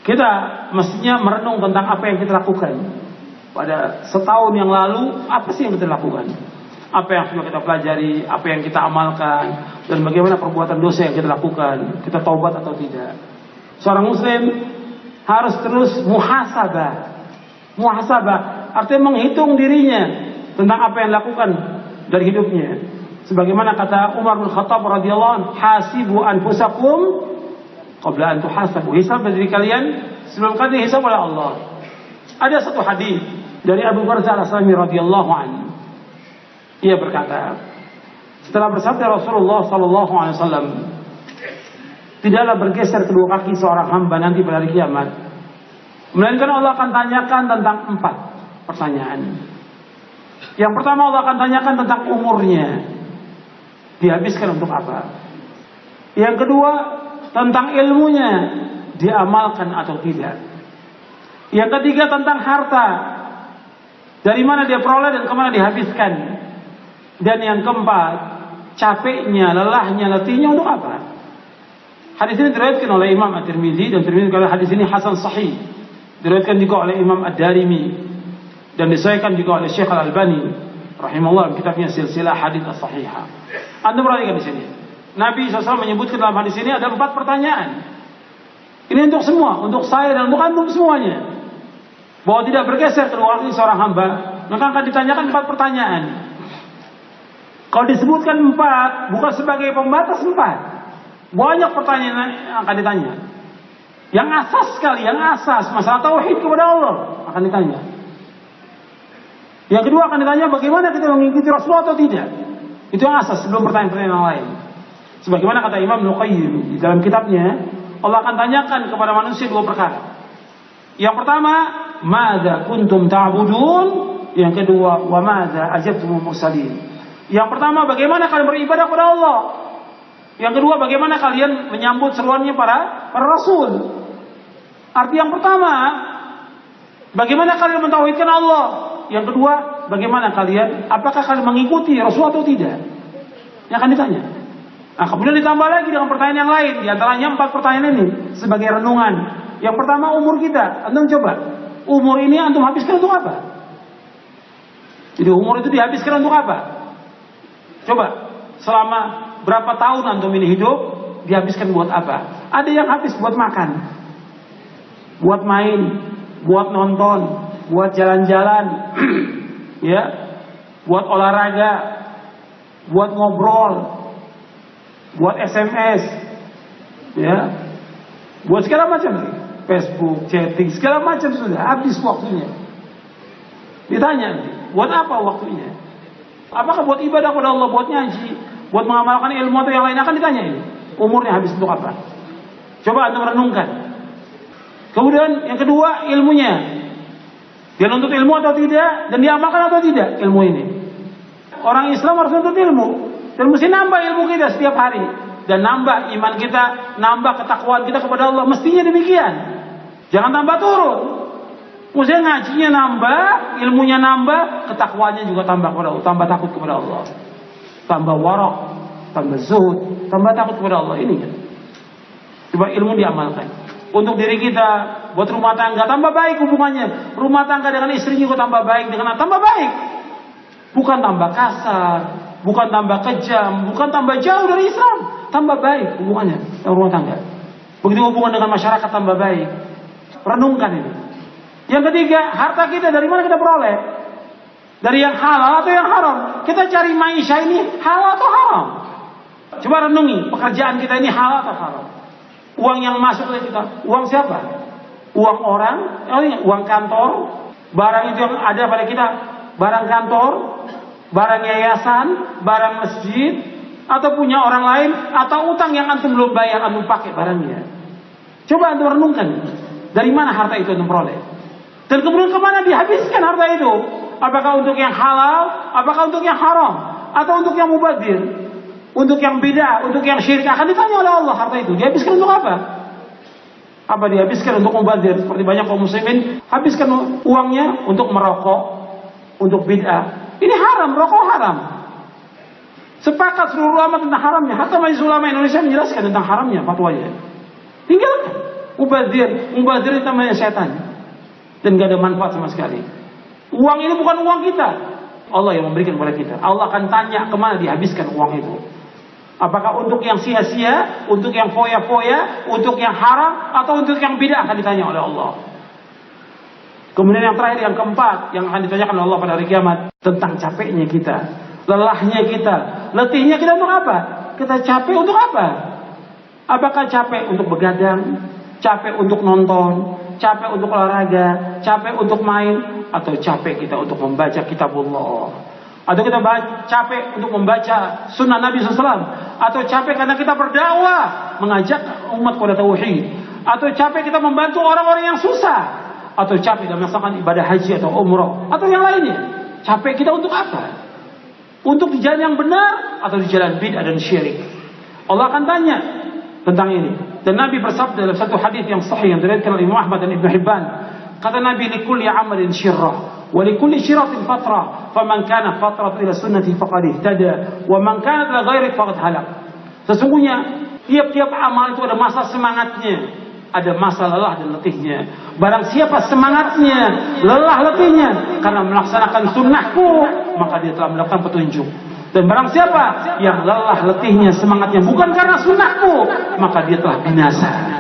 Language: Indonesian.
Kita mestinya merenung tentang apa yang kita lakukan. Pada setahun yang lalu, apa sih yang kita lakukan? Apa yang sudah kita pelajari, apa yang kita amalkan, dan bagaimana perbuatan dosa yang kita lakukan. Kita taubat atau tidak. Seorang muslim harus terus muhasabah. Muhasabah artinya menghitung dirinya tentang apa yang dilakukan dari hidupnya. Sebagaimana kata Umar bin Khattab radhiyallahu anhu, hasibu anfusakum qabla an tuhasabu. Hisab diri kalian sebelum kalian dihisab oleh Allah. Ada satu hadis dari Abu Barzah Al-Aslami radhiyallahu anhu. Ia berkata, setelah bersabda Rasulullah sallallahu alaihi wasallam, tidaklah bergeser kedua kaki seorang hamba nanti pada hari kiamat, melainkan Allah akan tanyakan tentang 4 pertanyaan. Yang pertama, Allah akan tanyakan tentang umurnya, dihabiskan untuk apa. Yang kedua, tentang ilmunya, diamalkan atau tidak. Yang ketiga, tentang harta, dari mana dia peroleh dan kemana dihabiskan. Dan yang keempat, capeknya, lelahnya, letihnya untuk apa. Hadis ini diriwayatkan oleh Imam At-Tirmidzi, dan Tirmidzi kalau hadis ini hasan sahih. Diriwayatkan juga oleh Imam Ad-Darimi dan disahihkan juga oleh Syekh Al-Albani rahimahullah kitabnya Silsilah Hadits As-Shahihah. Anda perhatikan di sini. Nabi SAW menyebutkan dalam hadis ini ada 4 pertanyaan. Ini untuk semua, untuk saya dan untuk antum semuanya. Bahwa tidak bergeser kedua kaki seorang hamba, maka akan ditanyakan 4 pertanyaan. Kalau disebutkan 4, bukan sebagai pembatas 4. Banyak pertanyaan yang akan ditanya. Yang asas sekali, yang asas masalah tauhid kepada Allah akan ditanya. Yang kedua akan ditanya bagaimana kita mengikuti Rasulullah atau tidak. Itu yang asas sebelum pertanyaan-pertanyaan yang lain. Sebagaimana kata Imam Nuqayyim di dalam kitabnya, Allah akan tanyakan kepada manusia 2 perkara. Yang pertama, madza kuntum ta'budun? Yang kedua, wa madza ajabtumul mursalin? Yang pertama, bagaimana kalian beribadah kepada Allah? Yang kedua, bagaimana kalian menyambut seruannya para rasul? Arti yang pertama, bagaimana kalian mentauhidkan Allah? Yang kedua, bagaimana kalian, apakah kalian mengikuti Rasul atau tidak? Yang akan ditanya. Nah, kemudian ditambah lagi dengan pertanyaan yang lain. Di antaranya 4 pertanyaan ini sebagai renungan. Yang pertama, umur kita. Antum coba, umur ini antum habiskan untuk apa? Jadi umur itu dihabiskan untuk apa? Coba, selama berapa tahun antum ini hidup, dihabiskan buat apa? Ada yang habis buat makan, buat main, buat nonton, buat jalan-jalan, ya, buat olahraga, buat ngobrol, buat SMS, ya, buat segala macam, Facebook, chatting, segala macam sudah habis waktunya. Ditanya, buat apa waktunya? Apakah buat ibadah kepada Allah, buat ngaji, buat mengamalkan ilmu atau yang lain? Akan ditanya ini. Umurnya habis untuk apa? Coba anda merenungkan. Kemudian yang kedua, ilmunya. Dia nuntut ilmu atau tidak, dan diamalkan atau tidak ilmu ini. Orang Islam harus nuntut ilmu, dan mesti nambah ilmu kita setiap hari, dan nambah iman kita, nambah ketakwaan kita kepada Allah. Mestinya demikian. Jangan tambah turun. Mestinya ngajinya nambah, ilmunya nambah, ketakwaannya juga tambah kepada Allah, tambah takut kepada Allah, tambah warok, tambah zuhud, tambah takut kepada Allah. Ini kan. Coba ilmu diamalkan. Untuk diri kita, buat rumah tangga, tambah baik hubungannya. Rumah tangga dengan istri juga tambah baik, dengan tambah baik. Bukan tambah kasar, bukan tambah kejam, bukan tambah jauh dari Islam. Tambah baik hubungannya dengan rumah tangga. Begitu hubungan dengan masyarakat tambah baik. Renungkan ini. Yang ketiga, harta kita dari mana kita peroleh? Dari yang halal atau yang haram? Kita cari maisha ini halal atau haram? Coba renungi, pekerjaan kita ini halal atau haram? Uang yang masuk ke kita, uang siapa? Uang orang, uang kantor, barang itu yang ada pada kita, barang kantor, barang yayasan, barang masjid, atau punya orang lain, atau utang yang antum belum bayar, antum pakai barangnya. Coba antum renungkan, dari mana harta itu antum peroleh? Dan kemudian kemana dihabiskan harta itu? Apakah untuk yang halal? Apakah untuk yang haram? Atau untuk yang mubadzir? Untuk yang bid'ah? Untuk yang syirik? Akan ditanya oleh Allah harta itu. Dihabiskan untuk apa? Apa dihabiskan untuk mubadzir? Seperti banyak kaum muslimin habiskan uangnya untuk merokok, untuk bid'ah. Ini haram, rokok haram. Sepakat seluruh ulama tentang haramnya. Hatta Majelis Ulama Indonesia menjelaskan tentang haramnya fatwanya. Tinggalkan. Mubazir itu namanya setan. Dan gak ada manfaat sama sekali. Uang ini bukan uang kita. Allah yang memberikan kepada kita. Allah akan tanya kemana dihabiskan uang itu. Apakah untuk yang sia-sia, untuk yang foya-foya, untuk yang haram, atau untuk yang bid'ah, akan ditanya oleh Allah. Kemudian yang terakhir, yang keempat, yang akan ditanyakan oleh Allah pada hari kiamat, tentang capeknya kita, lelahnya kita, letihnya kita untuk apa? Kita capek untuk apa? Apakah capek untuk begadang, capek untuk nonton, capek untuk olahraga, capek untuk main, atau capek kita untuk membaca kitabullah? Atau kita capek untuk membaca sunnah Nabi SAW? Atau capek karena kita berdakwah, mengajak umat kepada tauhid? Atau capek kita membantu orang-orang yang susah? Atau capek dalam melaksanakan ibadah haji atau umrah? Atau yang lainnya? Capek kita untuk apa? Untuk di jalan yang benar atau di jalan bid'ah dan syirik? Allah akan tanya tentang ini. Dan Nabi bersabda dalam satu hadis yang sahih yang diriwayatkan oleh Imam Ahmad dan Ibnu Hibban, kata Nabi, likulli amalin syirrah wa likulli syiratin fatrah, faman kana fatratu ila sunnati faqad ihtada wa man kanat ila ghairi faqad halak. Sesungguhnya tiap-tiap amal itu ada masa semangatnya, ada masa lelah dan letihnya. Barang siapa semangatnya, lelah letihnya karena melaksanakan sunnahku, maka dia telah mendapatkan petunjuk. Dan barang siapa yang lelah letihnya, semangatnya bukan karena sunnahku, maka dia telah binasa.